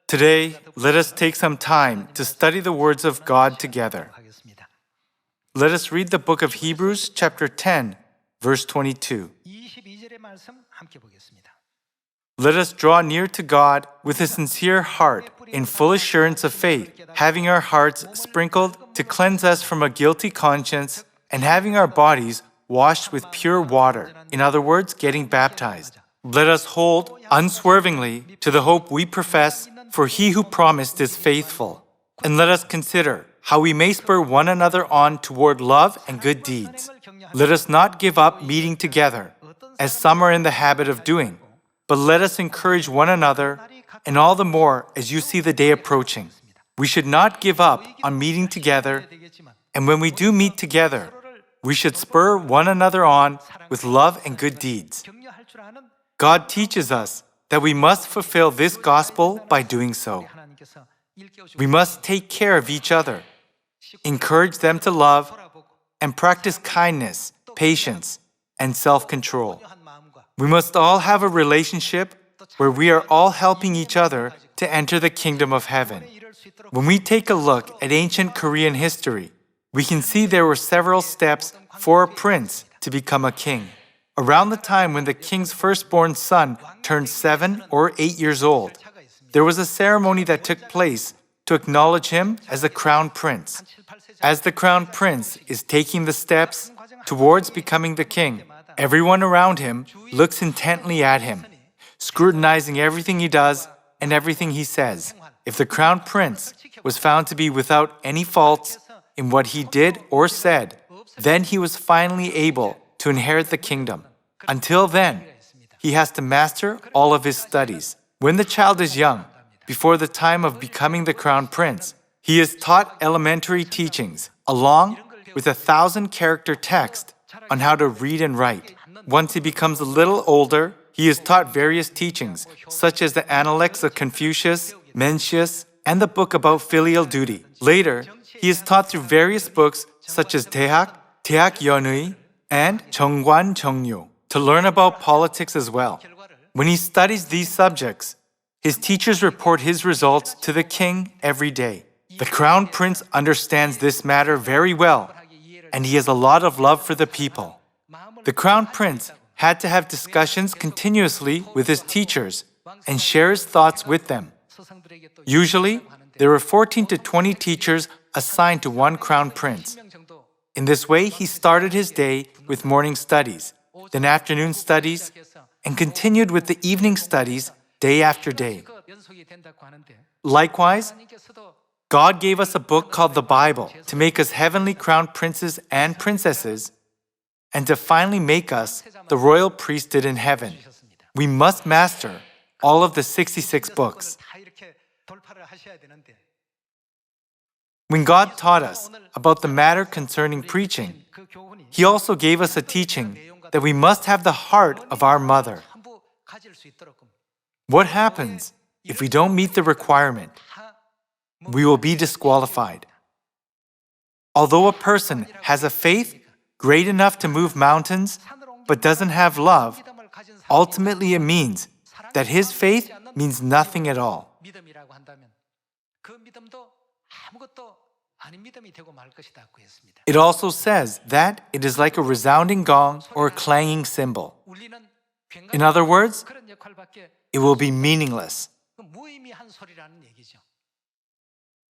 Today, let us take some time to study the words of God together. Let us read the book of Hebrews, chapter 10, verse 22. Let us draw near to God with a sincere heart, in full assurance of faith, having our hearts sprinkled to cleanse us from a guilty conscience, and having our bodies washed with pure water, in other words, getting baptized. Let us hold unswervingly to the hope we profess, for he who promised is faithful. And let us consider how we may spur one another on toward love and good deeds. Let us not give up meeting together, as some are in the habit of doing, but let us encourage one another, and all the more as you see the day approaching. We should not give up on meeting together, and when we do meet together, we should spur one another on with love and good deeds. God teaches us that we must fulfill this gospel by doing so. We must take care of each other, encourage them to love, and practice kindness, patience, and self-control. We must all have a relationship where we are all helping each other to enter the kingdom of heaven. When we take a look at ancient Korean history, we can see there were several steps for a prince to become a king. Around the time when the king's firstborn son turned 7 or 8 years old, there was a ceremony that took place to acknowledge him as a crown prince. As the crown prince is taking the steps towards becoming the king, everyone around him looks intently at him, scrutinizing everything he does and everything he says. If the crown prince was found to be without any faults in what he did or said, then he was finally able to inherit the kingdom. Until then, he has to master all of his studies. When the child is young, before the time of becoming the crown prince, he is taught elementary teachings, along with a 1,000-character text on how to read and write. Once he becomes a little older, he is taught various teachings, such as the Analects of Confucius, Mencius, and the book about filial duty. Later, he is taught through various books such as 대학 연의, and 정관 정요, to learn about politics as well. When he studies these subjects, his teachers report his results to the king every day. The crown prince understands this matter very well, and he has a lot of love for the people. The crown prince had to have discussions continuously with his teachers and share his thoughts with them. Usually, there were 14 to 20 teachers assigned to one crown prince. In this way, he started his day with morning studies, then afternoon studies, and continued with the evening studies day after day. Likewise, God gave us a book called the Bible to make us heavenly crowned princes and princesses, and to finally make us the royal priesthood in heaven. We must master all of the 66 books. When God taught us about the matter concerning preaching, He also gave us a teaching that we must have the heart of our mother. What happens if we don't meet the requirement? We will be disqualified. Although a person has a faith great enough to move mountains, but doesn't have love, ultimately it means that his faith means nothing at all. It also says that it is like a resounding gong or a clanging cymbal. In other words, it will be meaningless.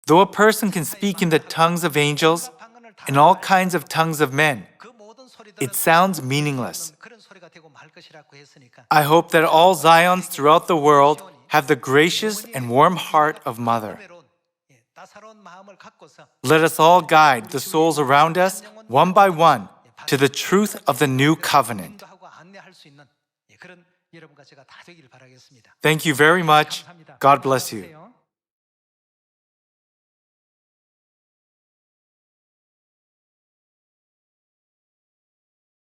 Though a person can speak in the tongues of angels and all kinds of tongues of men, it sounds meaningless. I hope that all Zions throughout the world have the gracious and warm heart of Mother. Let us all guide the souls around us, one by one, to the truth of the new covenant. Thank you very much. God bless you.